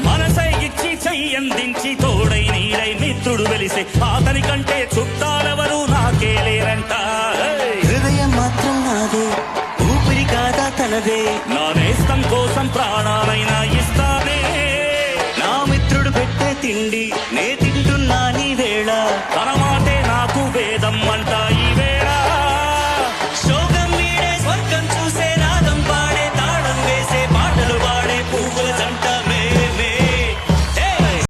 మనసై ఇచ్చి చెయ్యందించి తోడై నీడై మిత్రుడు వెలిసే అతని కంటే చుట్టాలెవరు నాకే లేరంట. హృదయం మాత్రం నాదే, ఊపిరి కాదా తనదే, నా నేస్తం కోసం ప్రాణాలైనా ఇస్తానే. నా మిత్రుడు పెట్టే తిండి నే తింటున్నా నీ వేళ, తన మాటే నాకు వేదం అంట.